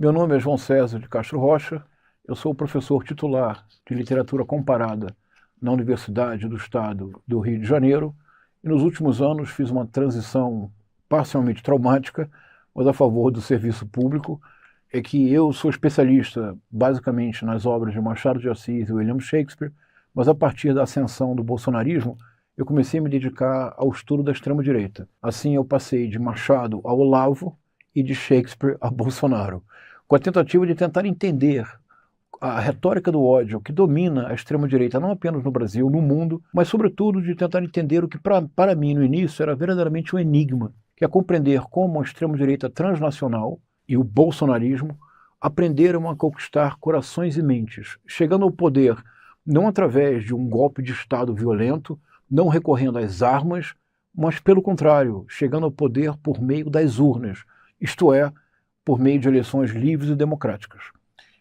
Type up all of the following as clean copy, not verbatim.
Meu nome é João César de Castro Rocha, eu sou professor titular de Literatura Comparada na Universidade do Estado do Rio de Janeiro e nos últimos anos fiz uma transição parcialmente traumática, mas a favor do serviço público, é que eu sou especialista basicamente nas obras de Machado de Assis e William Shakespeare, mas a partir da ascensão do bolsonarismo eu comecei a me dedicar ao estudo da extrema-direita. Assim eu passei de Machado a Olavo e de Shakespeare a Bolsonaro, com a tentativa de tentar entender a retórica do ódio que domina a extrema-direita, não apenas no Brasil, no mundo, mas sobretudo de tentar entender o que para mim no início era verdadeiramente um enigma, que é compreender como a extrema-direita transnacional e o bolsonarismo aprenderam a conquistar corações e mentes, chegando ao poder não através de um golpe de Estado violento, não recorrendo às armas, mas pelo contrário, chegando ao poder por meio das urnas, isto é, por meio de eleições livres e democráticas.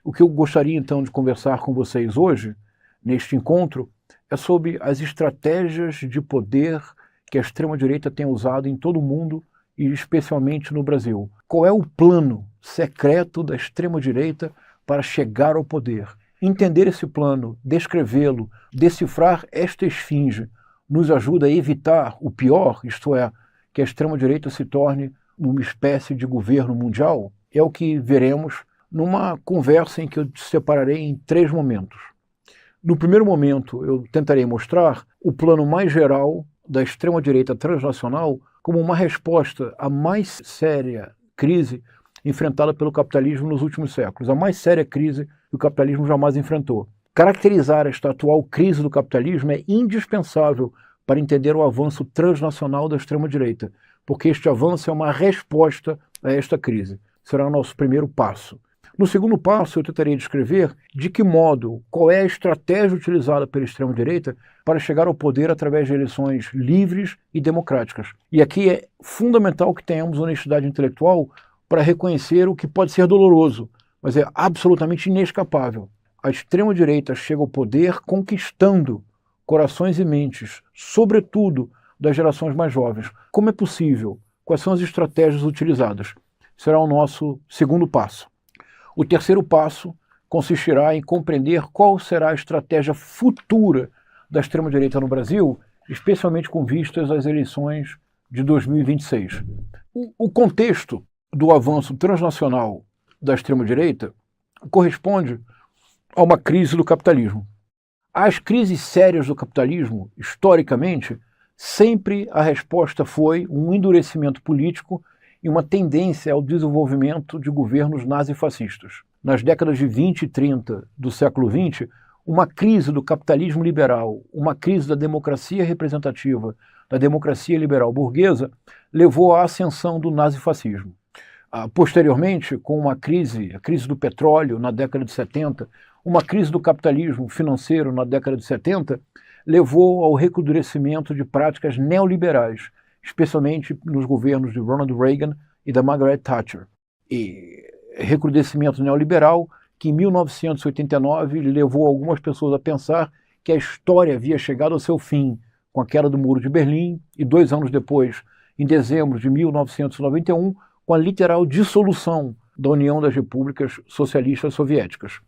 O que eu gostaria então de conversar com vocês hoje, neste encontro, é sobre as estratégias de poder que a extrema-direita tem usado em todo o mundo e especialmente no Brasil. Qual é o plano secreto da extrema-direita para chegar ao poder? Entender esse plano, descrevê-lo, decifrar esta esfinge, nos ajuda a evitar o pior, isto é, que a extrema-direita se torne uma espécie de governo mundial? É o que veremos numa conversa em que eu separarei em 3 momentos. No primeiro momento, eu tentarei mostrar o plano mais geral da extrema-direita transnacional como uma resposta à mais séria crise enfrentada pelo capitalismo nos últimos séculos, a mais séria crise que o capitalismo jamais enfrentou. Caracterizar esta atual crise do capitalismo é indispensável para entender o avanço transnacional da extrema-direita, porque este avanço é uma resposta a esta crise. Será o nosso primeiro passo. No segundo passo, eu tentarei descrever de que modo, qual é a estratégia utilizada pela extrema-direita para chegar ao poder através de eleições livres e democráticas. E aqui é fundamental que tenhamos honestidade intelectual para reconhecer o que pode ser doloroso, mas é absolutamente inescapável. A extrema-direita chega ao poder conquistando corações e mentes, sobretudo das gerações mais jovens. Como é possível? Quais são as estratégias utilizadas? Será o nosso segundo passo. O terceiro passo consistirá em compreender qual será a estratégia futura da extrema-direita no Brasil, especialmente com vistas às eleições de 2026. O contexto do avanço transnacional da extrema-direita corresponde a uma crise do capitalismo. As crises sérias do capitalismo, historicamente, sempre a resposta foi um endurecimento político e uma tendência ao desenvolvimento de governos nazifascistas. Nas décadas de 20 e 30 do século XX, uma crise do capitalismo liberal, uma crise da democracia representativa, da democracia liberal burguesa, levou à ascensão do nazifascismo. Posteriormente, com a crise do petróleo na década de 70, uma crise do capitalismo financeiro na década de 70, levou ao recrudescimento de práticas neoliberais, especialmente nos governos de Ronald Reagan e da Margaret Thatcher. E recrudescimento neoliberal que em 1989 levou algumas pessoas a pensar que a história havia chegado ao seu fim com a queda do Muro de Berlim e 2 anos depois, em dezembro de 1991, com a literal dissolução da União das Repúblicas Socialistas Soviéticas.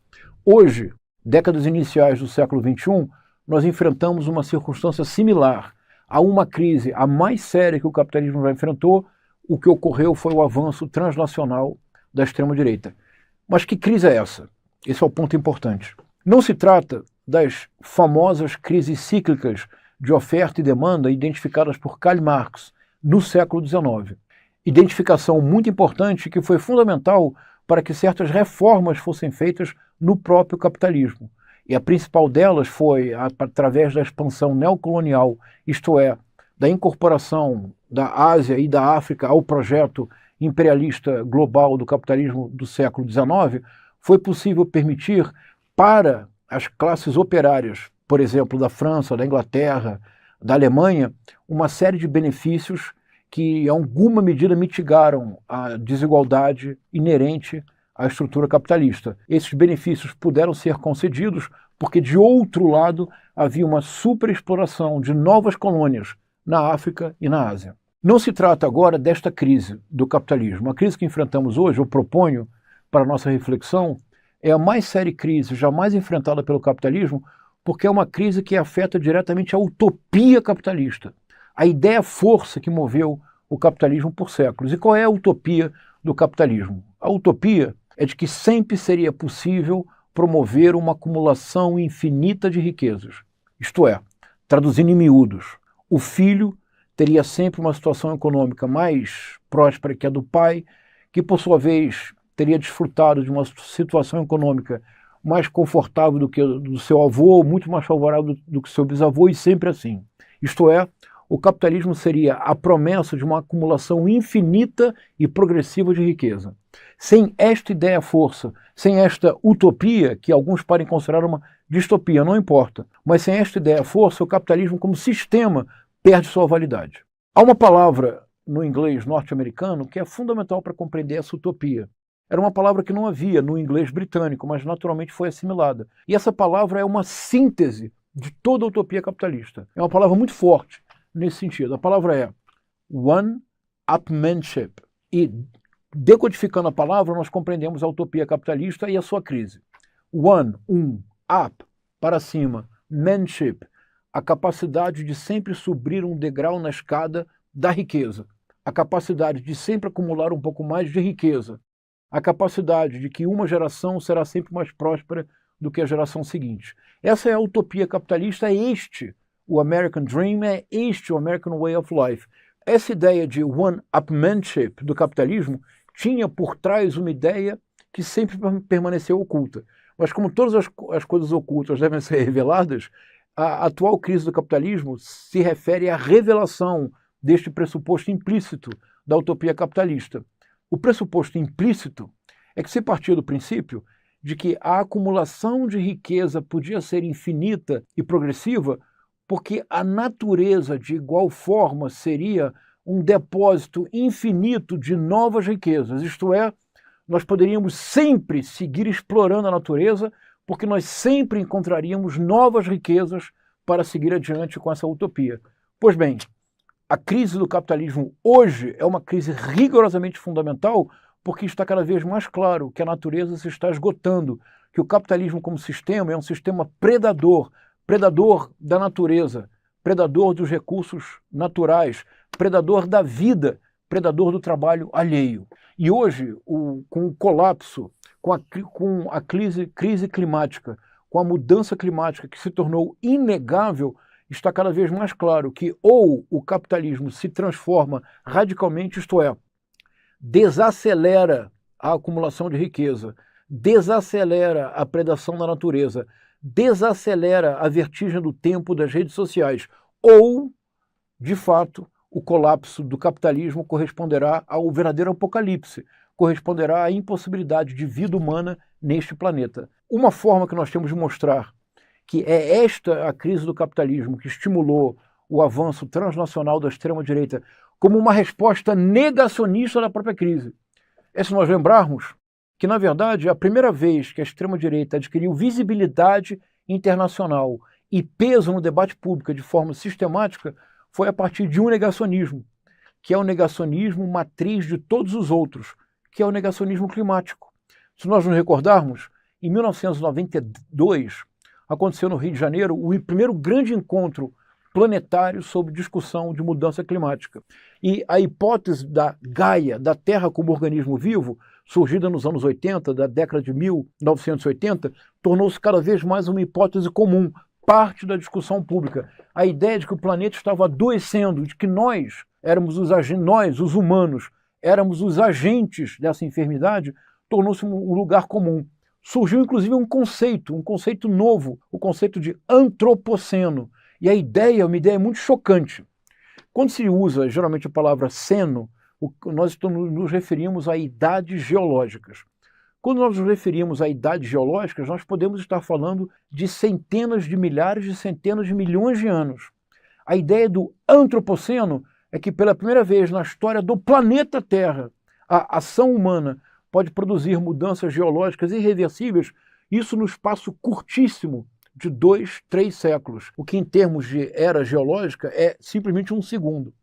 Hoje, décadas iniciais do século XXI, nós enfrentamos uma circunstância similar a uma crise a mais séria que o capitalismo já enfrentou. O que ocorreu foi o avanço transnacional da extrema-direita. Mas que crise é essa? Esse é o ponto importante. Não se trata das famosas crises cíclicas de oferta e demanda identificadas por Karl Marx no século XIX. Identificação muito importante que foi fundamental para que certas reformas fossem feitas no próprio capitalismo. E a principal delas foi através da expansão neocolonial, isto é, da incorporação da Ásia e da África ao projeto imperialista global do capitalismo do século XIX, foi possível permitir para as classes operárias, por exemplo, da França, da Inglaterra, da Alemanha, uma série de benefícios que, em alguma medida, mitigaram a desigualdade inerente à estrutura capitalista. Esses benefícios puderam ser concedidos porque, de outro lado, havia uma superexploração de novas colônias na África e na Ásia. Não se trata agora desta crise do capitalismo. A crise que enfrentamos hoje, eu proponho, para a nossa reflexão, é a mais séria crise jamais enfrentada pelo capitalismo, porque é uma crise que afeta diretamente a utopia capitalista, a ideia-força que moveu o capitalismo por séculos. E qual é a utopia do capitalismo? A utopia é de que sempre seria possível promover uma acumulação infinita de riquezas. Isto é, traduzindo em miúdos, o filho teria sempre uma situação econômica mais próspera que a do pai, que por sua vez teria desfrutado de uma situação econômica mais confortável do que do seu avô, muito mais favorável do que seu bisavô, e sempre assim. Isto é, o capitalismo seria a promessa de uma acumulação infinita e progressiva de riqueza. Sem esta ideia-força, sem esta utopia, que alguns podem considerar uma distopia, não importa, mas sem esta ideia-força, o capitalismo como sistema perde sua validade. Há uma palavra no inglês norte-americano que é fundamental para compreender essa utopia. Era uma palavra que não havia no inglês britânico, mas naturalmente foi assimilada. E essa palavra é uma síntese de toda a utopia capitalista. É uma palavra muito forte nesse sentido. A palavra é one-upmanship. E decodificando a palavra, nós compreendemos a utopia capitalista e a sua crise. One, up, para cima, manship, a capacidade de sempre subir um degrau na escada da riqueza, a capacidade de sempre acumular um pouco mais de riqueza, a capacidade de que uma geração será sempre mais próspera do que a geração seguinte. Essa é a utopia capitalista, é este o American Dream, é este o American Way of Life. Essa ideia de one-upmanship do capitalismo tinha por trás uma ideia que sempre permaneceu oculta. Mas como todas as coisas ocultas devem ser reveladas, a atual crise do capitalismo se refere à revelação deste pressuposto implícito da utopia capitalista. O pressuposto implícito é que se partia do princípio de que a acumulação de riqueza podia ser infinita e progressiva porque a natureza, de igual forma, seria um depósito infinito de novas riquezas. Isto é, nós poderíamos sempre seguir explorando a natureza, porque nós sempre encontraríamos novas riquezas para seguir adiante com essa utopia. Pois bem, a crise do capitalismo hoje é uma crise rigorosamente fundamental, porque está cada vez mais claro que a natureza se está esgotando, que o capitalismo como sistema é um sistema predador, predador da natureza, predador dos recursos naturais, predador da vida, predador do trabalho alheio. E hoje, com o colapso, com a crise climática, com a mudança climática que se tornou inegável, está cada vez mais claro que ou o capitalismo se transforma radicalmente, isto é, desacelera a acumulação de riqueza, desacelera a predação da natureza, desacelera a vertigem do tempo das redes sociais, ou, de fato, o colapso do capitalismo corresponderá ao verdadeiro apocalipse, corresponderá à impossibilidade de vida humana neste planeta. Uma forma que nós temos de mostrar que é esta a crise do capitalismo que estimulou o avanço transnacional da extrema-direita como uma resposta negacionista da própria crise. É se nós lembrarmos que, na verdade, a primeira vez que a extrema-direita adquiriu visibilidade internacional e peso no debate público de forma sistemática foi a partir de um negacionismo, que é o negacionismo matriz de todos os outros, que é o negacionismo climático. Se nós nos recordarmos, em 1992, aconteceu no Rio de Janeiro o primeiro grande encontro planetário sobre discussão de mudança climática. E a hipótese da Gaia, da Terra como organismo vivo, surgida nos anos 80, da década de 1980, tornou-se cada vez mais uma hipótese comum, parte da discussão pública. A ideia de que o planeta estava adoecendo, de que nós éramos os humanos, éramos os agentes dessa enfermidade, tornou-se um lugar comum. Surgiu inclusive um conceito novo, o conceito de antropoceno. E a ideia é uma ideia muito chocante. Quando se usa geralmente a palavra ceno, nós nos referimos a idades geológicas. Quando nós nos referimos a idades geológicas, nós podemos estar falando de centenas de milhares, de centenas de milhões de anos. A ideia do antropoceno é que pela primeira vez na história do planeta Terra, a ação humana pode produzir mudanças geológicas irreversíveis, isso no espaço curtíssimo de 2, 3 séculos, o que em termos de era geológica é simplesmente um segundo.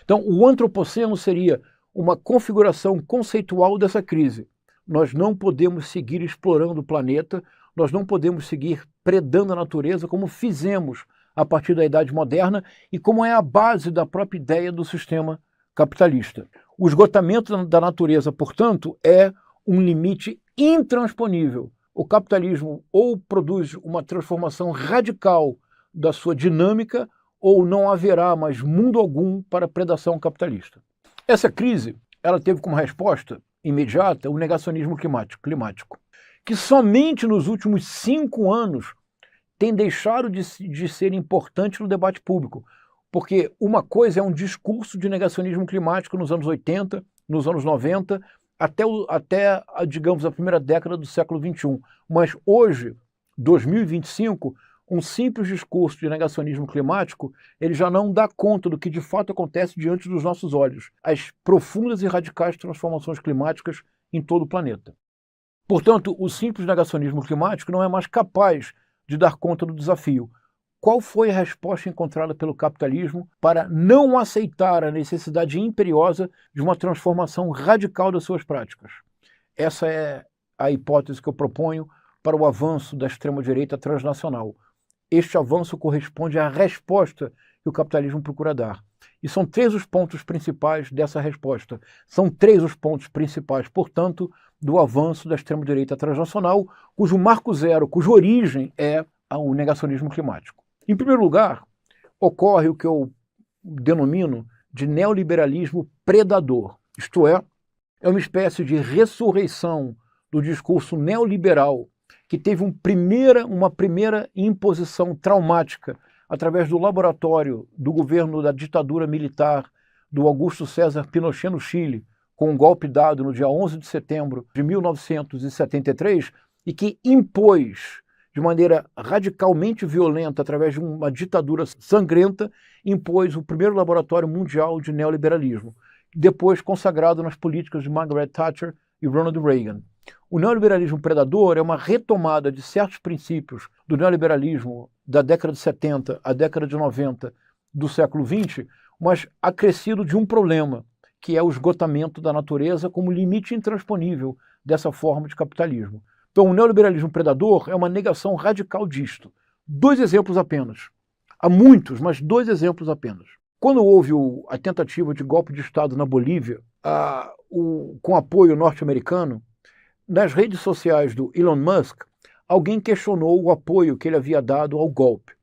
Então, o antropoceno seria uma configuração conceitual dessa crise. Nós não podemos seguir explorando o planeta, nós não podemos seguir predando a natureza como fizemos a partir da Idade Moderna e como é a base da própria ideia do sistema capitalista. O esgotamento da natureza, portanto, é um limite intransponível. O capitalismo ou produz uma transformação radical da sua dinâmica ou não haverá mais mundo algum para a predação capitalista. Essa crise ela teve como resposta imediata o negacionismo climático, que somente nos últimos 5 anos tem deixado de ser importante no debate público, porque uma coisa é um discurso de negacionismo climático nos anos 80, nos anos 90, até digamos, a primeira década do século XXI. Mas hoje, 2025, um simples discurso de negacionismo climático, ele já não dá conta do que de fato acontece diante dos nossos olhos, as profundas e radicais transformações climáticas em todo o planeta. Portanto, o simples negacionismo climático não é mais capaz de dar conta do desafio. Qual foi a resposta encontrada pelo capitalismo para não aceitar a necessidade imperiosa de uma transformação radical das suas práticas? Essa é a hipótese que eu proponho para o avanço da extrema-direita transnacional. Este avanço corresponde à resposta que o capitalismo procura dar. E são 3 os pontos principais dessa resposta. São 3 os pontos principais, portanto, do avanço da extrema-direita transnacional, cujo marco zero, cuja origem é o negacionismo climático. Em primeiro lugar, ocorre o que eu denomino de neoliberalismo predador. Isto é uma espécie de ressurreição do discurso neoliberal que teve uma primeira imposição traumática através do laboratório do governo da ditadura militar do Augusto César Pinochet no Chile, com um golpe dado no dia 11 de setembro de 1973, e que impôs de maneira radicalmente violenta, através de uma ditadura sangrenta, impôs o primeiro laboratório mundial de neoliberalismo, depois consagrado nas políticas de Margaret Thatcher e Ronald Reagan. O neoliberalismo predador é uma retomada de certos princípios do neoliberalismo da década de 70 à década de 90 do século XX, mas acrescido de um problema, que é o esgotamento da natureza como limite intransponível dessa forma de capitalismo. Então, o neoliberalismo predador é uma negação radical disto. 2 exemplos apenas. Há muitos, mas 2 exemplos apenas. Quando houve a tentativa de golpe de Estado na Bolívia, com apoio norte-americano, nas redes sociais do Elon Musk, alguém questionou o apoio que ele havia dado ao golpe.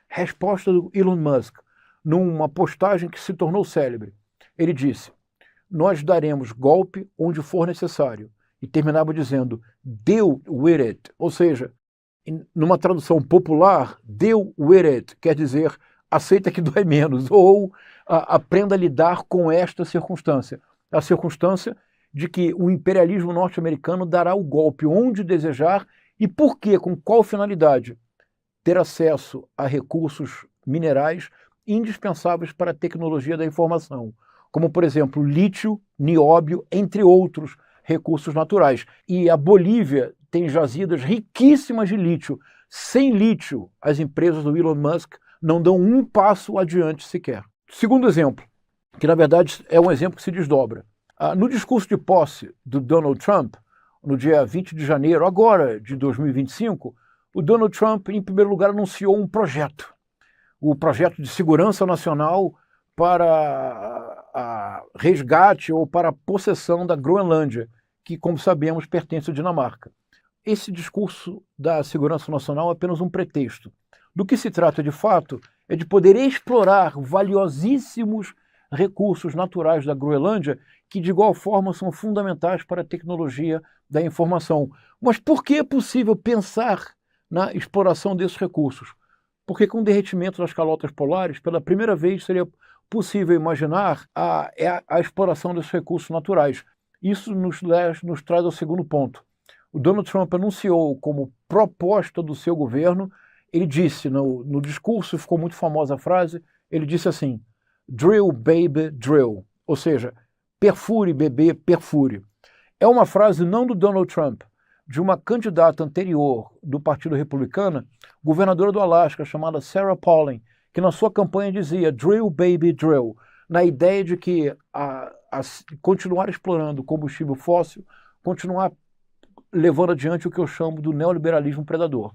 Resposta do Elon Musk, numa postagem que se tornou célebre. Ele disse: "Nós daremos golpe onde for necessário." E terminava dizendo, "deal with it." Ou seja, numa tradução popular, deal with it quer dizer aceita que dói menos, ou aprenda a lidar com esta circunstância. A circunstância de que o imperialismo norte-americano dará o golpe onde desejar e por quê, com qual finalidade? Ter acesso a recursos minerais indispensáveis para a tecnologia da informação, como, por exemplo, lítio, nióbio, entre outros recursos naturais. E a Bolívia tem jazidas riquíssimas de lítio. Sem lítio, as empresas do Elon Musk não dão um passo adiante sequer. Segundo exemplo, que na verdade é um exemplo que se desdobra. No discurso de posse do Donald Trump, no dia 20 de janeiro, agora de 2025, o Donald Trump, em primeiro lugar, anunciou um projeto. O projeto de segurança nacional para resgate ou para a possessão da Groenlândia, que, como sabemos, pertence à Dinamarca. Esse discurso da segurança nacional é apenas um pretexto. Do que se trata, de fato, é de poder explorar valiosíssimos recursos naturais da Groenlândia, que de igual forma são fundamentais para a tecnologia da informação. Mas por que é possível pensar na exploração desses recursos? Porque com o derretimento das calotas polares, pela primeira vez seria possível imaginar a exploração desses recursos naturais. Isso nos traz ao segundo ponto. O Donald Trump anunciou como proposta do seu governo, ele disse no discurso, ficou muito famosa a frase, ele disse assim, "Drill, baby, drill", ou seja, perfure, bebê, perfure. É uma frase não do Donald Trump, de uma candidata anterior do Partido Republicano, governadora do Alasca, chamada Sarah Palin, que na sua campanha dizia "Drill, baby, drill", na ideia de que continuar explorando combustível fóssil, continuar levando adiante o que eu chamo do neoliberalismo predador.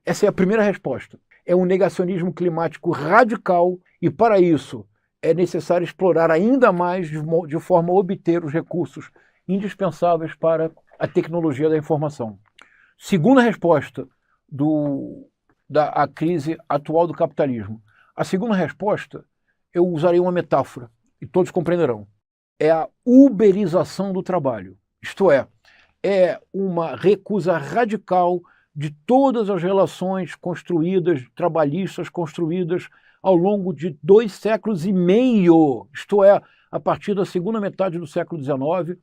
Essa é a primeira resposta. É um negacionismo climático radical e, para isso, é necessário explorar ainda mais de forma a obter os recursos indispensáveis para a tecnologia da informação. Segunda resposta da crise atual do capitalismo. A segunda resposta, eu usarei uma metáfora, e todos compreenderão. É a uberização do trabalho. Isto é uma recusa radical de todas as relações construídas, trabalhistas construídas ao longo de 2 séculos e meio, isto é, a partir da segunda metade do século XIX,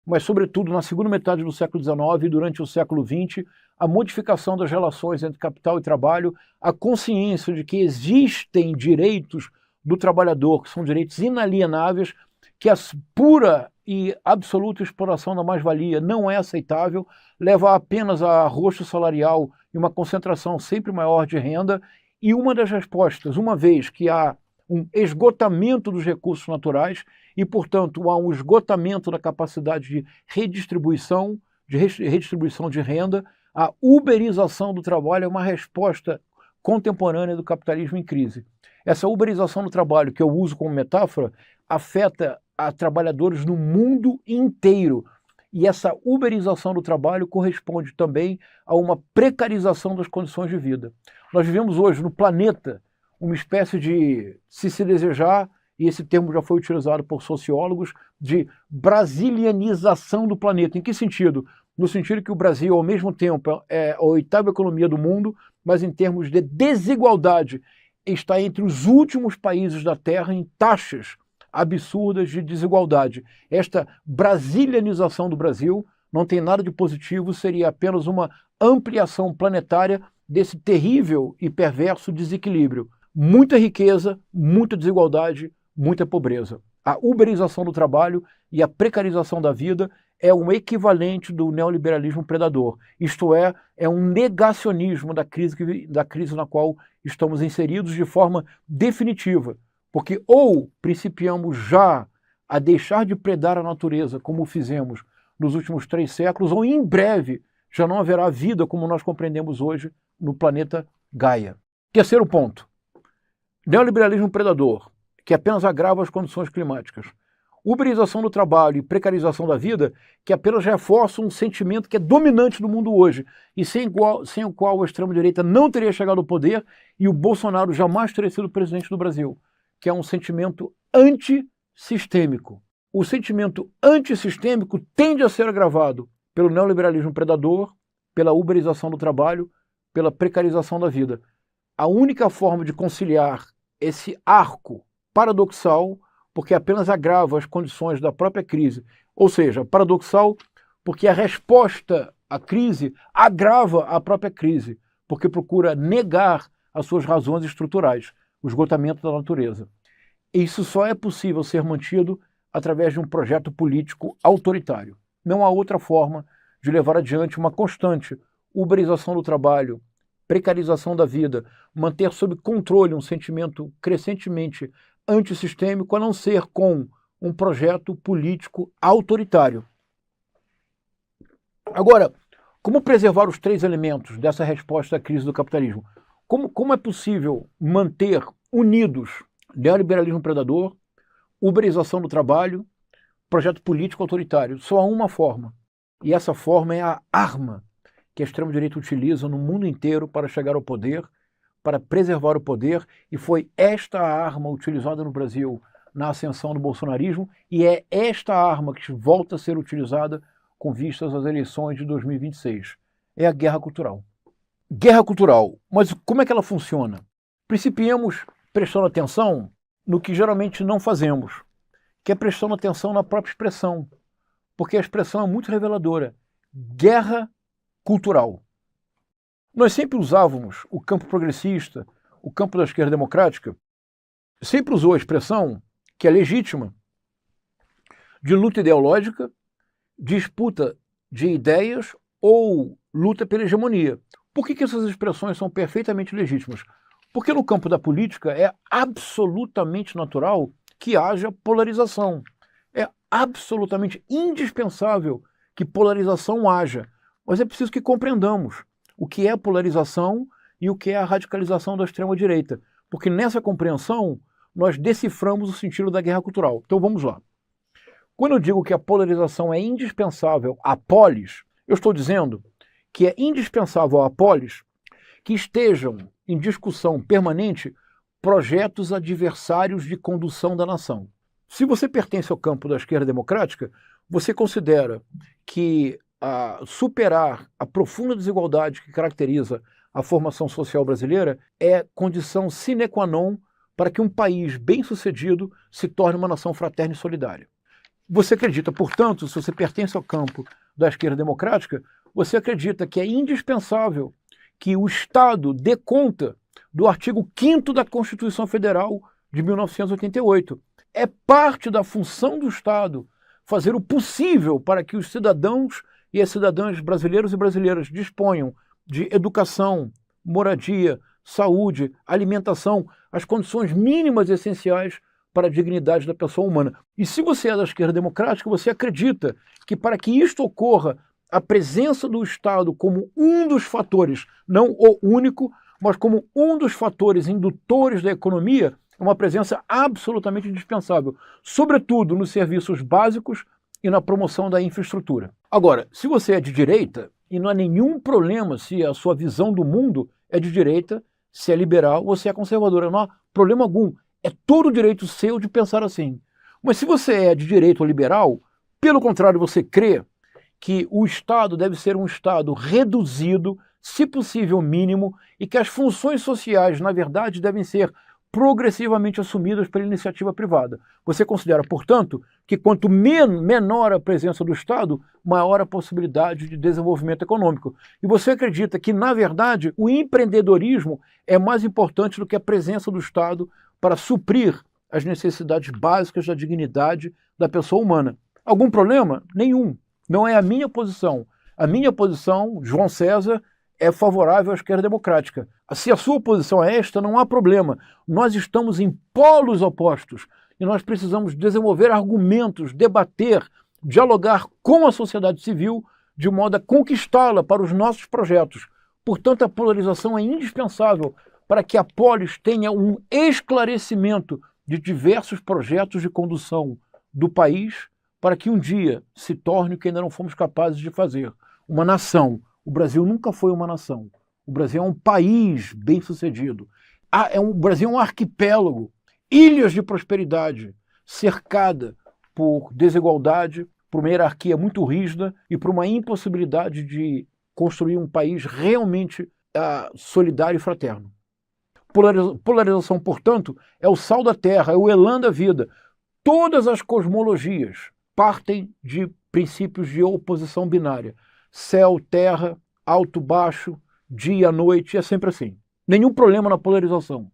mas sobretudo na segunda metade do século XIX e durante o século XX, a modificação das relações entre capital e trabalho, a consciência de que existem direitos do trabalhador, que são direitos inalienáveis, que a pura e absoluta exploração da mais-valia não é aceitável, leva apenas a arroxo salarial e uma concentração sempre maior de renda, e uma das respostas, uma vez que há um esgotamento dos recursos naturais e, portanto, há um esgotamento da capacidade de redistribuição de renda, a uberização do trabalho é uma resposta contemporânea do capitalismo em crise. Essa uberização do trabalho, que eu uso como metáfora, afeta a trabalhadores no mundo inteiro. E essa uberização do trabalho corresponde também a uma precarização das condições de vida. Nós vivemos hoje no planeta uma espécie de, se desejar, e esse termo já foi utilizado por sociólogos, de brasilianização do planeta. Em que sentido? No sentido que o Brasil, ao mesmo tempo, é a 8ª economia do mundo, mas em termos de desigualdade, está entre os últimos países da Terra em taxas absurdas de desigualdade. Esta brasilianização do Brasil não tem nada de positivo, seria apenas uma ampliação planetária desse terrível e perverso desequilíbrio. Muita riqueza, muita desigualdade, muita pobreza. A uberização do trabalho e a precarização da vida é um equivalente do neoliberalismo predador. Isto é um negacionismo da crise na qual estamos inseridos de forma definitiva. Porque ou principiamos já a deixar de predar a natureza, como fizemos nos últimos 3 séculos, ou em breve já não haverá vida como nós compreendemos hoje no planeta Gaia. Terceiro ponto. Neoliberalismo predador, que apenas agrava as condições climáticas. Uberização do trabalho e precarização da vida, que apenas reforçam um sentimento que é dominante no mundo hoje e sem o qual a extrema-direita não teria chegado ao poder e o Bolsonaro jamais teria sido presidente do Brasil, que é um sentimento antissistêmico. O sentimento antissistêmico tende a ser agravado pelo neoliberalismo predador, pela uberização do trabalho, pela precarização da vida. A única forma de conciliar esse arco paradoxal, porque apenas agrava as condições da própria crise, ou seja, paradoxal porque a resposta à crise agrava a própria crise, porque procura negar as suas razões estruturais, o esgotamento da natureza. Isso só é possível ser mantido através de um projeto político autoritário. Não há outra forma de levar adiante uma constante uberização do trabalho, precarização da vida, manter sob controle um sentimento crescentemente antissistêmico, a não ser com um projeto político autoritário. Agora, como preservar os 3 elementos dessa resposta à crise do capitalismo? Como é possível manter unidos neoliberalismo predador, uberização do trabalho, projeto político autoritário? Só há uma forma, e essa forma é a arma que a extrema-direita utiliza no mundo inteiro para chegar ao poder, para preservar o poder, e foi esta arma utilizada no Brasil na ascensão do bolsonarismo, e é esta arma que volta a ser utilizada com vistas às eleições de 2026. É a guerra cultural. Guerra cultural. Mas como é que ela funciona? Principiemos prestando atenção no que geralmente não fazemos, que é prestando atenção na própria expressão, porque a expressão é muito reveladora. Guerra cultural. Nós sempre usávamos o campo progressista, o campo da esquerda democrática, sempre usou a expressão, que é legítima, de luta ideológica, disputa de ideias ou luta pela hegemonia. Por que essas expressões são perfeitamente legítimas? Porque no campo da política é absolutamente natural que haja polarização. É absolutamente indispensável que polarização haja. mas é preciso que compreendamos o que é a polarização e o que é a radicalização da extrema-direita, porque nessa compreensão nós deciframos o sentido da guerra cultural. Então vamos lá. Quando eu digo que a polarização é indispensável à polis, eu estou dizendo que é indispensável à polis que estejam em discussão permanente projetos adversários de condução da nação. Se você pertence ao campo da esquerda democrática, você considera que superar a profunda desigualdade que caracteriza a formação social brasileira é condição sine qua non para que um país bem-sucedido se torne uma nação fraterna e solidária. Você acredita, portanto, se você pertence ao campo da esquerda democrática, você acredita que é indispensável que o Estado dê conta do artigo 5º da Constituição Federal de 1988. É parte da função do Estado fazer o possível para que os cidadãos e as cidadãs brasileiros e brasileiras disponham de educação, moradia, saúde, alimentação, as condições mínimas essenciais para a dignidade da pessoa humana. E se você é da esquerda democrática, você acredita que para que isto ocorra, a presença do Estado como um dos fatores, não o único, mas como um dos fatores indutores da economia, é uma presença absolutamente indispensável, sobretudo nos serviços básicos e na promoção da infraestrutura. Agora, se você é de direita, e não há nenhum problema se a sua visão do mundo é de direita, se é liberal ou se é conservadora, não há problema algum. É todo direito seu de pensar assim. Mas se você é de direita ou liberal, pelo contrário, você crê que o Estado deve ser um Estado reduzido, se possível mínimo, e que as funções sociais, na verdade, devem ser progressivamente assumidas pela iniciativa privada. Você considera, portanto, que quanto menor a presença do Estado, maior a possibilidade de desenvolvimento econômico. E você acredita que, na verdade, o empreendedorismo é mais importante do que a presença do Estado para suprir as necessidades básicas da dignidade da pessoa humana. Algum problema? Nenhum. Não é a minha posição. A minha posição, João César, é favorável à esquerda democrática. Se a sua posição é esta, não há problema. Nós estamos em polos opostos e nós precisamos desenvolver argumentos, debater, dialogar com a sociedade civil de modo a conquistá-la para os nossos projetos. Portanto, a polarização é indispensável para que a polis tenha um esclarecimento de diversos projetos de condução do país para que um dia se torne o que ainda não fomos capazes de fazer, uma nação. O Brasil nunca foi uma nação. O Brasil é um país bem-sucedido. O Brasil é um arquipélago, ilhas de prosperidade, cercada por desigualdade, por uma hierarquia muito rígida e por uma impossibilidade de construir um país realmente solidário e fraterno. Polarização, portanto, é o sal da terra, é o elan da vida. Todas as cosmologias partem de princípios de oposição binária. Céu, terra, alto, baixo, dia, noite, é sempre assim. Nenhum problema na polarização.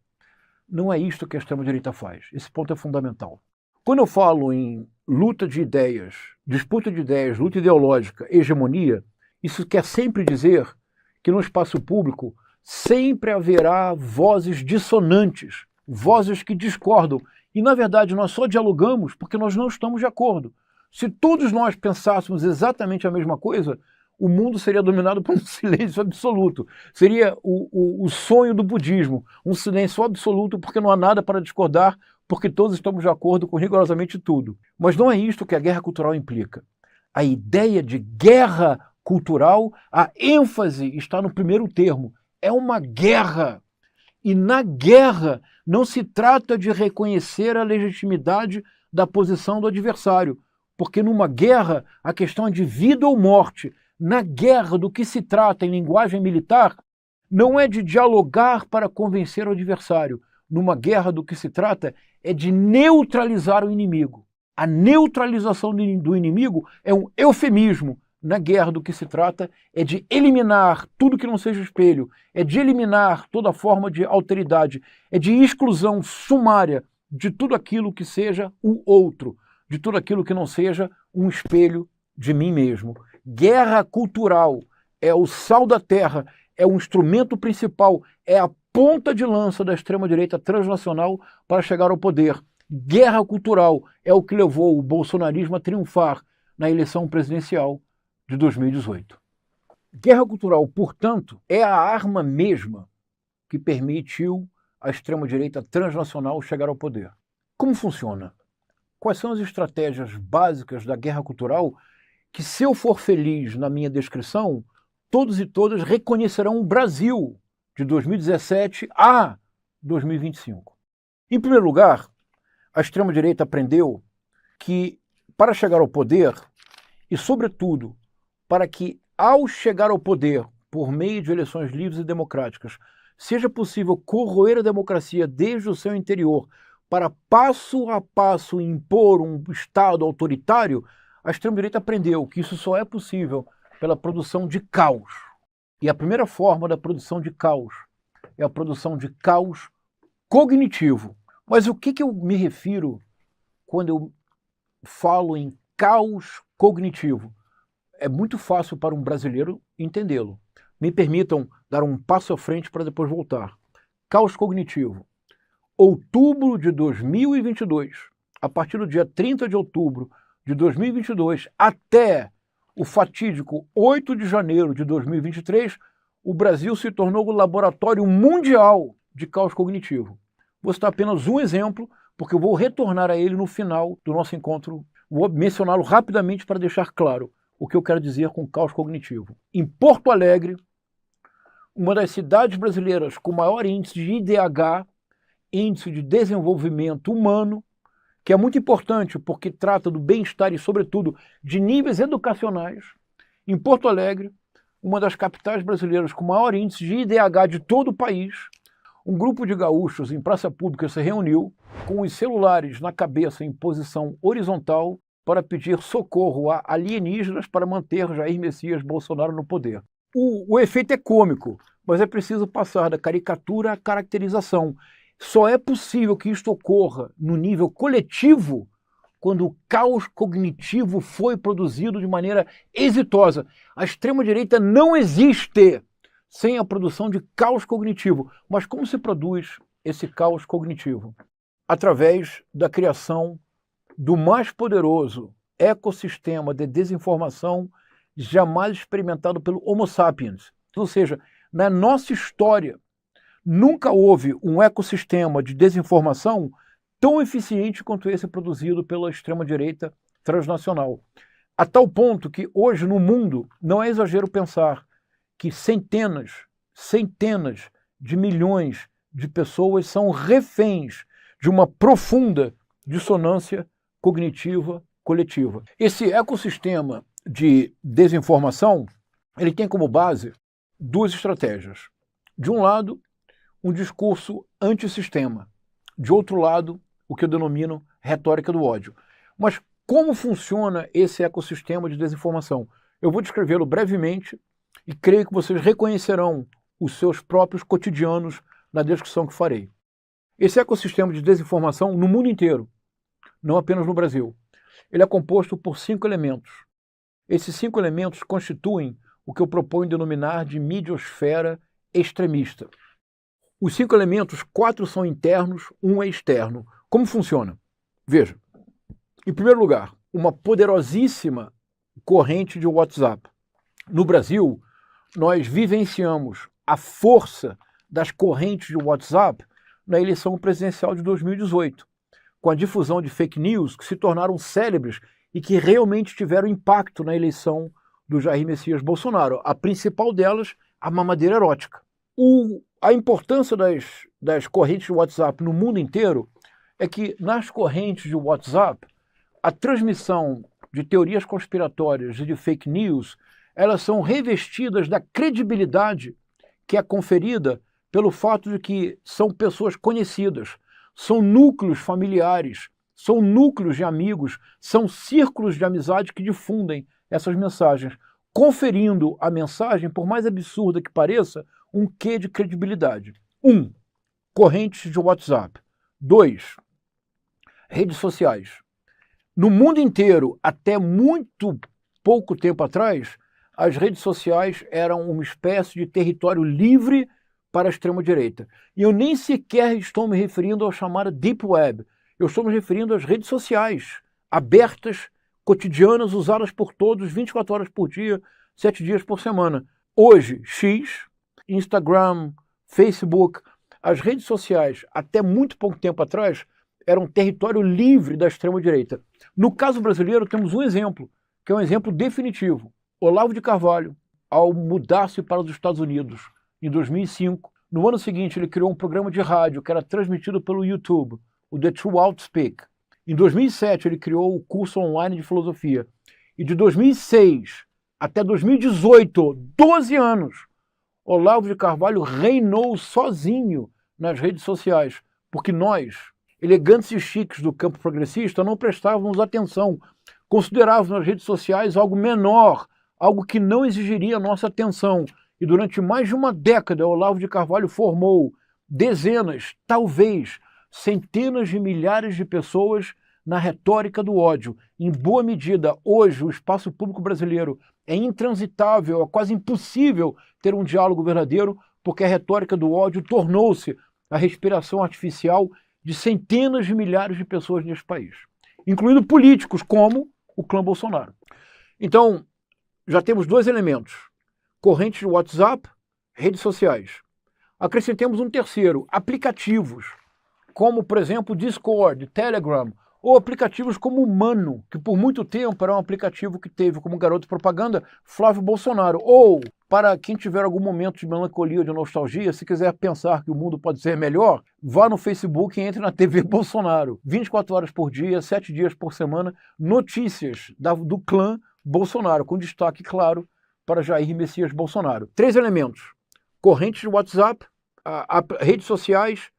Não é isto que a extrema-direita faz. Esse ponto é fundamental. Quando eu falo em luta de ideias, disputa de ideias, luta ideológica, hegemonia, isso quer sempre dizer que no espaço público sempre haverá vozes dissonantes, vozes que discordam. E, na verdade, nós só dialogamos porque nós não estamos de acordo. Se todos nós pensássemos exatamente a mesma coisa, o mundo seria dominado por um silêncio absoluto. Seria o sonho do budismo, um silêncio absoluto porque não há nada para discordar, porque todos estamos de acordo com rigorosamente tudo. Mas não é isto que a guerra cultural implica. A ideia de guerra cultural, a ênfase está no primeiro termo. É uma guerra. E na guerra não se trata de reconhecer a legitimidade da posição do adversário, porque numa guerra a questão é de vida ou morte. Na guerra, do que se trata em linguagem militar, não é de dialogar para convencer o adversário. Numa guerra, do que se trata é de neutralizar o inimigo. A neutralização do inimigo é um eufemismo. Na guerra, do que se trata é de eliminar tudo que não seja espelho, é de eliminar toda forma de alteridade, é de exclusão sumária de tudo aquilo que seja o outro, de tudo aquilo que não seja um espelho de mim mesmo. Guerra cultural é o sal da terra, é o instrumento principal, é a ponta de lança da extrema-direita transnacional para chegar ao poder. Guerra cultural é o que levou o bolsonarismo a triunfar na eleição presidencial de 2018. Guerra cultural, portanto, é a arma mesma que permitiu à extrema-direita transnacional chegar ao poder. Como funciona? Quais são as estratégias básicas da guerra cultural que, se eu for feliz na minha descrição, todos e todas reconhecerão o Brasil de 2017 a 2025? Em primeiro lugar, a extrema-direita aprendeu que, para chegar ao poder, e sobretudo para que, ao chegar ao poder por meio de eleições livres e democráticas, seja possível corroer a democracia desde o seu interior para passo a passo impor um Estado autoritário, a extrema-direita aprendeu que isso só é possível pela produção de caos. E a primeira forma da produção de caos é a produção de caos cognitivo. Mas o que eu me refiro quando eu falo em caos cognitivo? É muito fácil para um brasileiro entendê-lo. Me permitam dar um passo à frente para depois voltar. Caos cognitivo. Outubro de 2022, a partir do dia 30 de outubro de 2022 até o fatídico 8 de janeiro de 2023, o Brasil se tornou o laboratório mundial de caos cognitivo. Vou citar apenas um exemplo, porque eu vou retornar a ele no final do nosso encontro. Vou mencioná-lo rapidamente para deixar claro o que eu quero dizer com caos cognitivo. Em Porto Alegre, uma das cidades brasileiras com maior índice de IDH, índice de desenvolvimento humano, que é muito importante porque trata do bem-estar e, sobretudo, de níveis educacionais. Em Porto Alegre, uma das capitais brasileiras com maior índice de IDH de todo o país, um grupo de gaúchos em praça pública se reuniu com os celulares na cabeça em posição horizontal para pedir socorro a alienígenas para manter Jair Messias Bolsonaro no poder. O efeito é cômico, mas é preciso passar da caricatura à caracterização. Só é possível que isto ocorra no nível coletivo quando o caos cognitivo foi produzido de maneira exitosa. A extrema-direita não existe sem a produção de caos cognitivo. Mas como se produz esse caos cognitivo? Através da criação do mais poderoso ecossistema de desinformação jamais experimentado pelo Homo sapiens. Ou seja, na nossa história, nunca houve um ecossistema de desinformação tão eficiente quanto esse produzido pela extrema-direita transnacional. A tal ponto que hoje no mundo não é exagero pensar que centenas de milhões de pessoas são reféns de uma profunda dissonância cognitiva coletiva. Esse ecossistema de desinformação, ele tem como base duas estratégias. De um lado, um discurso antissistema. De outro lado, o que eu denomino retórica do ódio. Mas como funciona esse ecossistema de desinformação? Eu vou descrevê-lo brevemente e creio que vocês reconhecerão os seus próprios cotidianos na descrição que farei. Esse ecossistema de desinformação no mundo inteiro, não apenas no Brasil, ele é composto por 5 elementos. Esses 5 elementos constituem o que eu proponho denominar de midiosfera extremista. Os 5 elementos, 4 são internos, 1 é externo. Como funciona? Veja, em primeiro lugar, uma poderosíssima corrente de WhatsApp. No Brasil, nós vivenciamos a força das correntes de WhatsApp na eleição presidencial de 2018, com a difusão de fake news que se tornaram célebres e que realmente tiveram impacto na eleição do Jair Messias Bolsonaro. A principal delas, a mamadeira erótica. A importância das correntes de WhatsApp no mundo inteiro é que nas correntes de WhatsApp, a transmissão de teorias conspiratórias e de fake news, elas são revestidas da credibilidade que é conferida pelo fato de que são pessoas conhecidas, são núcleos familiares, são núcleos de amigos, são círculos de amizade que difundem essas mensagens, conferindo à mensagem, por mais absurda que pareça, um quê de credibilidade. 1. Correntes de WhatsApp. 2. Redes sociais. No mundo inteiro, até muito pouco tempo atrás, as redes sociais eram uma espécie de território livre para a extrema-direita. E eu nem sequer estou me referindo ao chamado Deep Web. Eu estou me referindo às redes sociais, abertas, cotidianas, usadas por todos, 24 horas por dia, 7 dias por semana. Hoje, X, Instagram, Facebook, as redes sociais, até muito pouco tempo atrás, eram território livre da extrema-direita. No caso brasileiro, temos um exemplo, que é um exemplo definitivo. Olavo de Carvalho, ao mudar-se para os Estados Unidos em 2005, no ano seguinte ele criou um programa de rádio que era transmitido pelo YouTube, o The True Outspeak. Em 2007 ele criou o curso online de filosofia. E de 2006 até 2018, 12 anos, Olavo de Carvalho reinou sozinho nas redes sociais, porque nós, elegantes e chiques do campo progressista, não prestávamos atenção, considerávamos as redes sociais algo menor, algo que não exigiria nossa atenção. E durante mais de uma década, Olavo de Carvalho formou dezenas, talvez centenas de milhares de pessoas na retórica do ódio. Em boa medida, hoje, o espaço público brasileiro é intransitável, é quase impossível ter um diálogo verdadeiro, porque a retórica do ódio tornou-se a respiração artificial de centenas de milhares de pessoas neste país, incluindo políticos como o clã Bolsonaro. Então, já temos dois elementos: correntes de WhatsApp, redes sociais. Acrescentemos um terceiro: aplicativos, como, por exemplo, Discord, Telegram, ou aplicativos como o Mano, que por muito tempo era um aplicativo que teve como garoto propaganda Flávio Bolsonaro. Ou, para quem tiver algum momento de melancolia ou de nostalgia, se quiser pensar que o mundo pode ser melhor, vá no Facebook e entre na TV Bolsonaro. 24 horas por dia, 7 dias por semana, notícias do clã Bolsonaro, com destaque, claro, para Jair Messias Bolsonaro. 3 elementos: correntes de WhatsApp, redes sociais,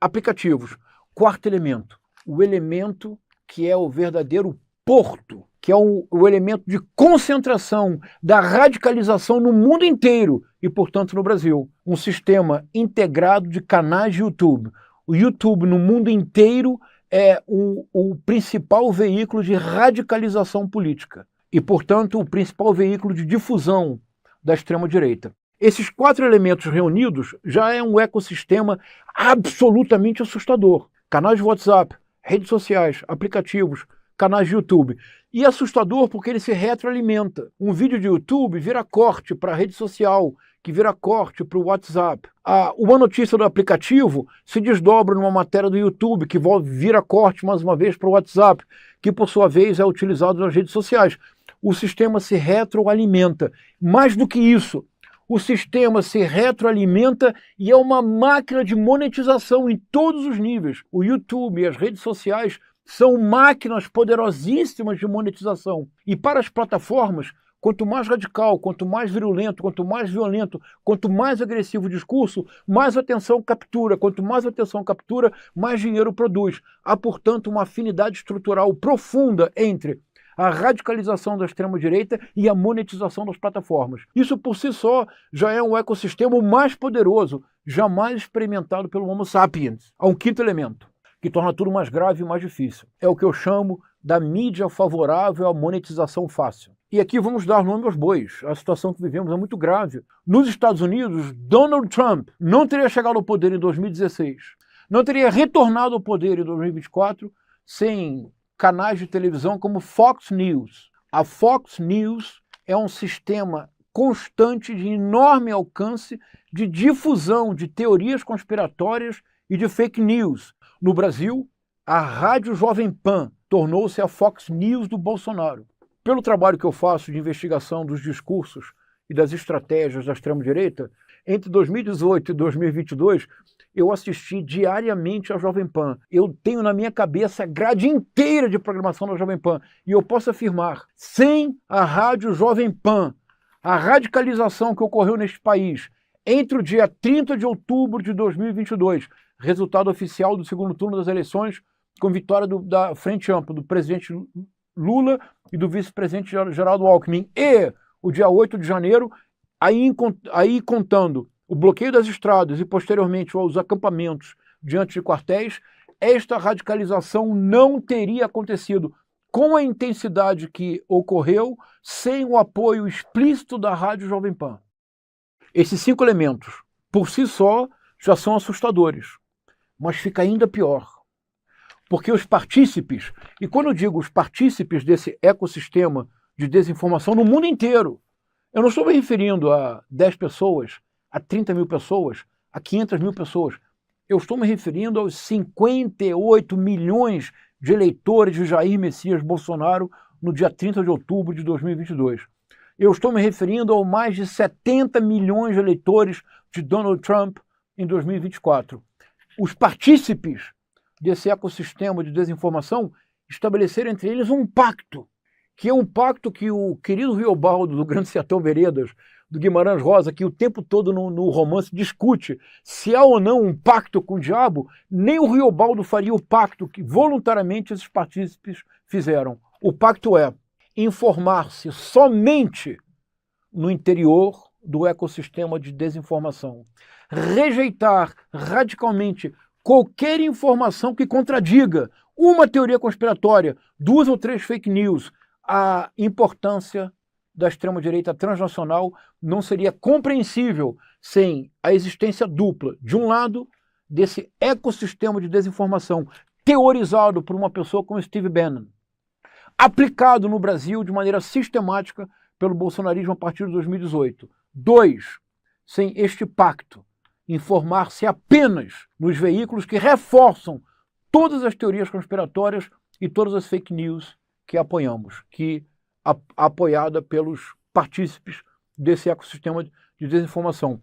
aplicativos. 4º elemento: o elemento que é o verdadeiro porto, que é o elemento de concentração da radicalização no mundo inteiro e, portanto, no Brasil. Um sistema integrado de canais de YouTube. O YouTube no mundo inteiro é o principal veículo de radicalização política e, portanto, o principal veículo de difusão da extrema-direita. Esses 4 elementos reunidos já é um ecossistema absolutamente assustador. Canais de WhatsApp, redes sociais, aplicativos, canais de YouTube. E assustador porque ele se retroalimenta. Um vídeo de YouTube vira corte para a rede social, que vira corte para o WhatsApp. Uma notícia do aplicativo se desdobra numa matéria do YouTube, que vira corte mais uma vez para o WhatsApp, que por sua vez é utilizado nas redes sociais. O sistema se retroalimenta. Mais do que isso, o sistema se retroalimenta e é uma máquina de monetização em todos os níveis. O YouTube e as redes sociais são máquinas poderosíssimas de monetização. E para as plataformas, quanto mais radical, quanto mais virulento, quanto mais violento, quanto mais agressivo o discurso, mais atenção captura. Quanto mais atenção captura, mais dinheiro produz. Há, portanto, uma afinidade estrutural profunda entre a radicalização da extrema-direita e a monetização das plataformas. Isso por si só já é um ecossistema mais poderoso, jamais experimentado pelo Homo sapiens. Há um 5º elemento, que torna tudo mais grave e mais difícil. É o que eu chamo da mídia favorável à monetização fácil. E aqui vamos dar nome aos bois. A situação que vivemos é muito grave. Nos Estados Unidos, Donald Trump não teria chegado ao poder em 2016, não teria retornado ao poder em 2024 sem canais de televisão como Fox News. A Fox News é um sistema constante de enorme alcance de difusão de teorias conspiratórias e de fake news. No Brasil, a Rádio Jovem Pan tornou-se a Fox News do Bolsonaro. Pelo trabalho que eu faço de investigação dos discursos e das estratégias da extrema-direita, entre 2018 e 2022, eu assisti diariamente à Jovem Pan. Eu tenho na minha cabeça a grade inteira de programação da Jovem Pan. E eu posso afirmar, sem a Rádio Jovem Pan, a radicalização que ocorreu neste país entre o dia 30 de outubro de 2022, resultado oficial do segundo turno das eleições, com vitória da Frente Ampla, do presidente Lula e do vice-presidente Geraldo Alckmin, e o dia 8 de janeiro, aí contando o bloqueio das estradas e, posteriormente, os acampamentos diante de quartéis, esta radicalização não teria acontecido com a intensidade que ocorreu sem o apoio explícito da Rádio Jovem Pan. Esses 5 elementos, por si só, já são assustadores, mas fica ainda pior. Porque os partícipes, e quando eu digo os partícipes desse ecossistema de desinformação no mundo inteiro, Eu não estou me referindo a 10 pessoas, a 30 mil pessoas, a 500 mil pessoas. Eu estou me referindo aos 58 milhões de eleitores de Jair Messias Bolsonaro no dia 30 de outubro de 2022. Eu estou me referindo aos mais de 70 milhões de eleitores de Donald Trump em 2024. Os partícipes desse ecossistema de desinformação estabeleceram entre eles um pacto, que é um pacto que o querido Riobaldo, do Grande Sertão Veredas, do Guimarães Rosa, que o tempo todo no romance discute se há ou não um pacto com o diabo, nem o Riobaldo faria o pacto que voluntariamente esses partícipes fizeram. O pacto é informar-se somente no interior do ecossistema de desinformação, rejeitar radicalmente qualquer informação que contradiga uma teoria conspiratória, 2 ou 3 fake news. A importância da extrema-direita transnacional não seria compreensível sem a existência dupla, de um lado, desse ecossistema de desinformação teorizado por uma pessoa como Steve Bannon, aplicado no Brasil de maneira sistemática pelo bolsonarismo a partir de 2018. 2, sem este pacto, informar-se apenas nos veículos que reforçam todas as teorias conspiratórias e todas as fake news que apoiamos, apoiada pelos partícipes desse ecossistema de desinformação.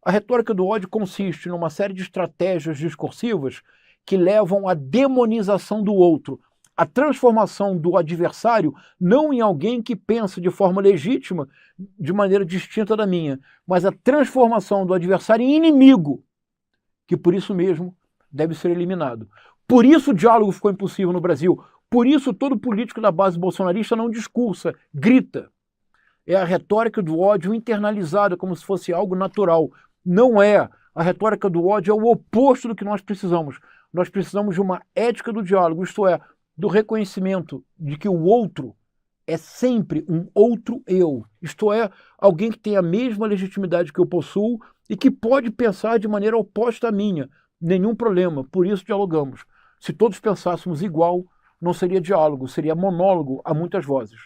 A retórica do ódio consiste numa série de estratégias discursivas que levam à demonização do outro, a transformação do adversário não em alguém que pensa de forma legítima, de maneira distinta da minha, mas a transformação do adversário em inimigo, que por isso mesmo deve ser eliminado. Por isso o diálogo ficou impossível no Brasil. Por isso todo político da base bolsonarista não discursa, grita. É a retórica do ódio internalizada, como se fosse algo natural. Não é. A retórica do ódio é o oposto do que nós precisamos. Nós precisamos de uma ética do diálogo, isto é, do reconhecimento de que o outro é sempre um outro eu. Isto é, alguém que tem a mesma legitimidade que eu possuo e que pode pensar de maneira oposta à minha. Nenhum problema, por isso dialogamos. Se todos pensássemos igual, não seria diálogo, seria monólogo a muitas vozes.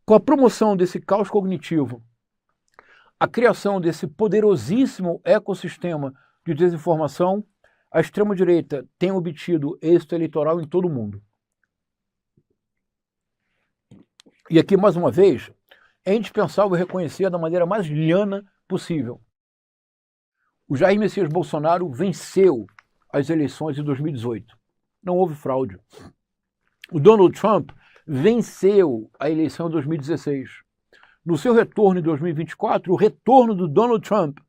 Com a promoção desse caos cognitivo, a criação desse poderosíssimo ecossistema de desinformação, a extrema-direita tem obtido êxito eleitoral em todo o mundo. E aqui, mais uma vez, é indispensável reconhecer da maneira mais liana possível. O Jair Messias Bolsonaro venceu as eleições de 2018. Não houve fraude. O Donald Trump venceu a eleição de 2016. No seu retorno em 2024, o retorno do Donald Trump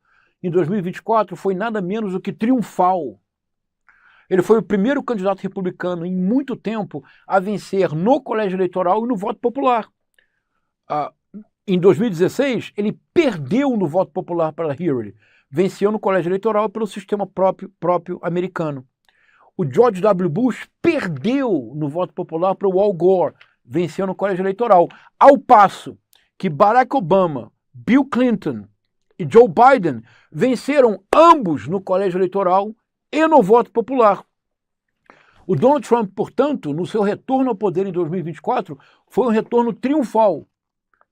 em 2024 foi nada menos do que triunfal. Ele foi o primeiro candidato republicano em muito tempo a vencer no colégio eleitoral e no voto popular. Em 2016, ele perdeu no voto popular para Hillary, venceu no colégio eleitoral pelo sistema próprio americano. O George W. Bush perdeu no voto popular para o Al Gore, venceu no colégio eleitoral. Ao passo que Barack Obama, Bill Clinton e Joe Biden venceram ambos no colégio eleitoral e no voto popular. O Donald Trump, portanto, no seu retorno ao poder em 2024, foi um retorno triunfal,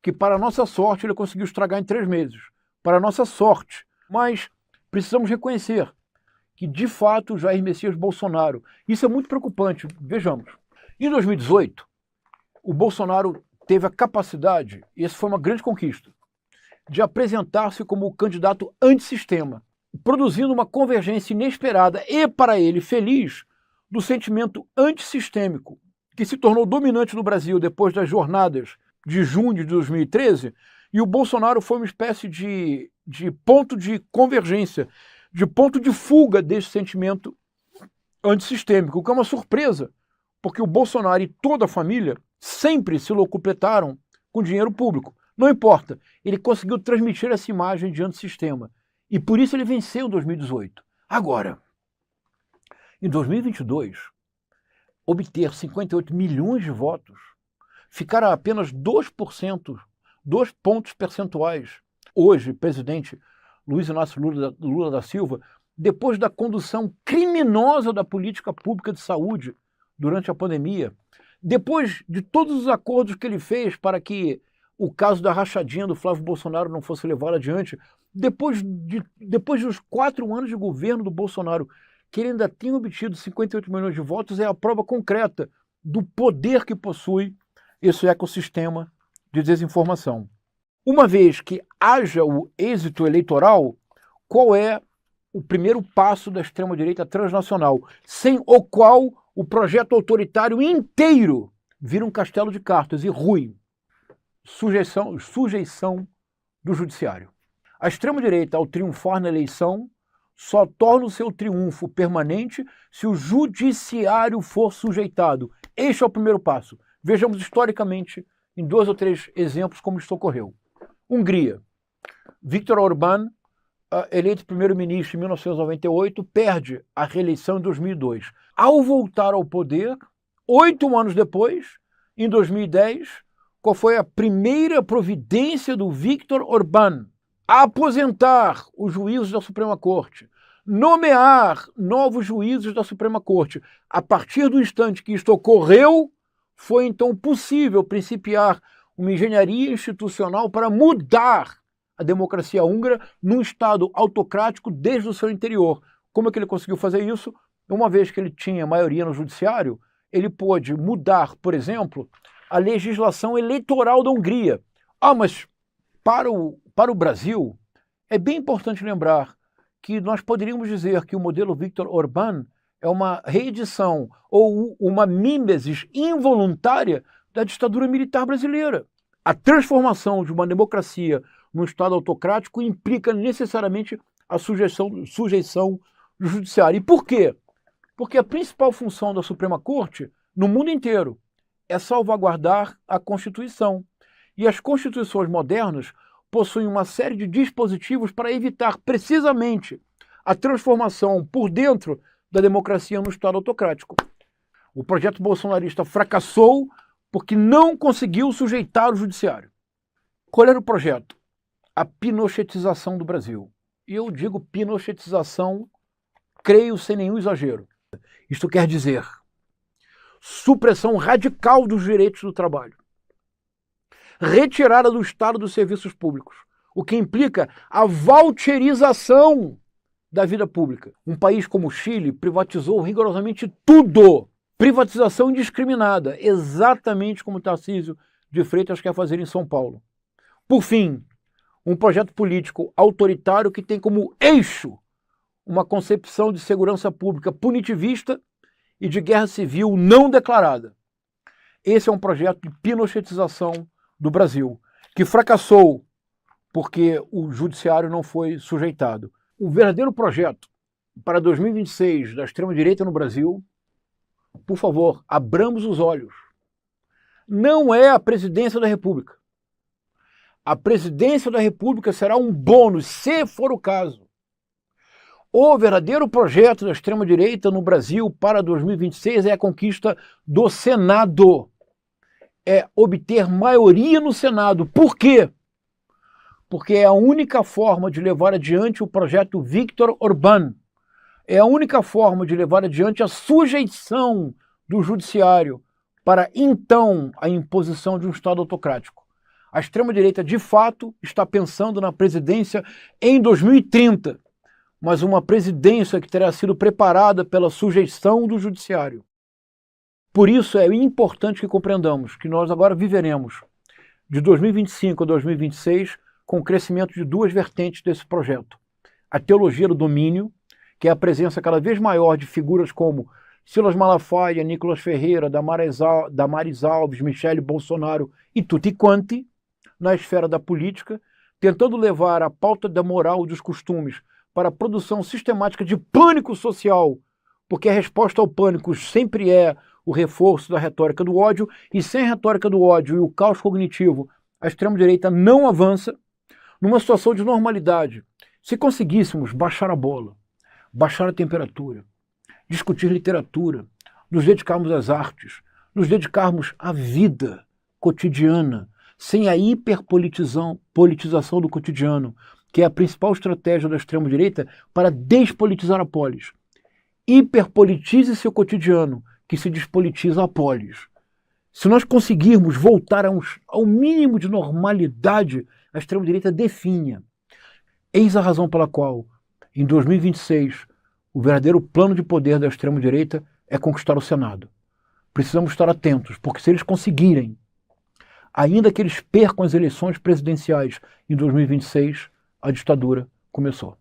que para nossa sorte ele conseguiu estragar em 3 meses. Para nossa sorte. Mas precisamos reconhecer que, de fato, Jair Messias Bolsonaro, isso é muito preocupante. Vejamos, em 2018, o Bolsonaro teve a capacidade, e essa foi uma grande conquista, de apresentar-se como o candidato antissistema, produzindo uma convergência inesperada e, para ele, feliz, do sentimento antissistêmico, que se tornou dominante no Brasil depois das jornadas de junho de 2013, e o Bolsonaro foi uma espécie de ponto de convergência, de ponto de fuga desse sentimento antissistêmico, o que é uma surpresa, porque o Bolsonaro e toda a família sempre se locupletaram com dinheiro público. Não importa, ele conseguiu transmitir essa imagem de antissistema. E por isso ele venceu em 2018. Agora, em 2022, obter 58 milhões de votos, ficar a apenas 2%, 2 pontos percentuais. Hoje, presidente Luiz Inácio Lula da Silva, depois da condução criminosa da política pública de saúde durante a pandemia, depois de todos os acordos que ele fez para que o caso da rachadinha do Flávio Bolsonaro não fosse levado adiante, depois dos 4 anos de governo do Bolsonaro, que ele ainda tem obtido 58 milhões de votos, é a prova concreta do poder que possui esse ecossistema de desinformação. Uma vez que haja o êxito eleitoral, qual é o primeiro passo da extrema-direita transnacional, sem o qual o projeto autoritário inteiro vira um castelo de cartas e ruim? Sujeição do judiciário. A extrema-direita, ao triunfar na eleição, só torna o seu triunfo permanente se o judiciário for sujeitado. Este é o primeiro passo. Vejamos historicamente, em 2 ou 3 exemplos, como isso ocorreu. Hungria. Viktor Orbán, eleito primeiro-ministro em 1998, perde a reeleição em 2002. Ao voltar ao poder, 8 anos depois, em 2010, qual foi a primeira providência do Viktor Orbán? Aposentar os juízes da Suprema Corte, nomear novos juízes da Suprema Corte. A partir do instante que isto ocorreu, foi então possível principiar uma engenharia institucional para mudar a democracia húngara num Estado autocrático desde o seu interior. Como é que ele conseguiu fazer isso? Uma vez que ele tinha maioria no judiciário, ele pôde mudar, por exemplo, a legislação eleitoral da Hungria. Mas para o Brasil, é bem importante lembrar que nós poderíamos dizer que o modelo Viktor Orbán é uma reedição ou uma mimesis involuntária da ditadura militar brasileira. A transformação de uma democracia num Estado autocrático implica necessariamente a sujeição do judiciário. E por quê? Porque a principal função da Suprema Corte, no mundo inteiro, é salvaguardar a Constituição. E as constituições modernas possuem uma série de dispositivos para evitar precisamente a transformação por dentro da democracia no Estado autocrático. O projeto bolsonarista fracassou porque não conseguiu sujeitar o judiciário. Qual era o projeto? A pinochetização do Brasil. E eu digo pinochetização, creio sem nenhum exagero. Isto quer dizer supressão radical dos direitos do trabalho, retirada do Estado dos serviços públicos, o que implica a voucherização da vida pública. Um país como o Chile privatizou rigorosamente tudo. Privatização indiscriminada, exatamente como Tarcísio de Freitas quer fazer em São Paulo. Por fim, um projeto político autoritário que tem como eixo uma concepção de segurança pública punitivista e de guerra civil não declarada. Esse é um projeto de pinochetização do Brasil, que fracassou porque o judiciário não foi sujeitado. O verdadeiro projeto para 2026 da extrema-direita no Brasil, por favor, abramos os olhos. Não é a presidência da República. A presidência da República será um bônus, se for o caso. O verdadeiro projeto da extrema-direita no Brasil para 2026 é a conquista do Senado. É obter maioria no Senado. Por quê? Porque é a única forma de levar adiante o projeto Viktor Orbán. É a única forma de levar adiante a sujeição do judiciário para, então, a imposição de um Estado autocrático. A extrema-direita, de fato, está pensando na presidência em 2030, mas uma presidência que terá sido preparada pela sujeição do judiciário. Por isso é importante que compreendamos que nós agora viveremos, de 2025 a 2026, com o crescimento de 2 vertentes desse projeto. A teologia do domínio, que é a presença cada vez maior de figuras como Silas Malafaia, Nicolas Ferreira, Damares Alves, Michele Bolsonaro e tutti quanti, na esfera da política, tentando levar a pauta da moral e dos costumes para a produção sistemática de pânico social, porque a resposta ao pânico sempre é o reforço da retórica do ódio, e sem a retórica do ódio e o caos cognitivo, a extrema-direita não avança. Numa situação de normalidade, se conseguíssemos baixar a bola, baixar a temperatura, discutir literatura, nos dedicarmos às artes, nos dedicarmos à vida cotidiana, sem a hiperpolitização do cotidiano, que é a principal estratégia da extrema-direita para despolitizar a polis. Hiperpolitize seu cotidiano, que se despolitiza a polis. Se nós conseguirmos voltar ao mínimo de normalidade, a extrema-direita definha. Eis a razão pela qual, em 2026, o verdadeiro plano de poder da extrema-direita é conquistar o Senado. Precisamos estar atentos, porque se eles conseguirem, ainda que eles percam as eleições presidenciais em 2026, a ditadura começou.